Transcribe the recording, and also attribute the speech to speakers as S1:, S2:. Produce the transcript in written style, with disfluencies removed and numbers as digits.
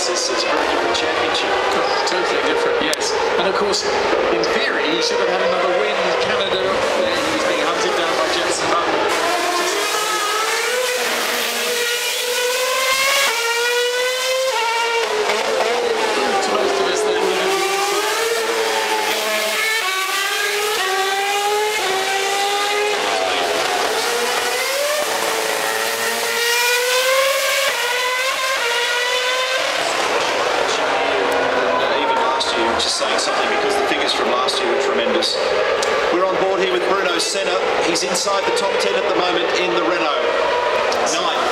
S1: It's a very different championship.
S2: Oh, totally different, yes. And of course, in theory, he should have had another win in Canada. There he was being hunted down by Jenson Button. To most of us, that would have been
S1: just saying something because the figures from last year were tremendous. We're on board here with Bruno Senna. He's inside the top 10 at the moment in the Renault. 9th.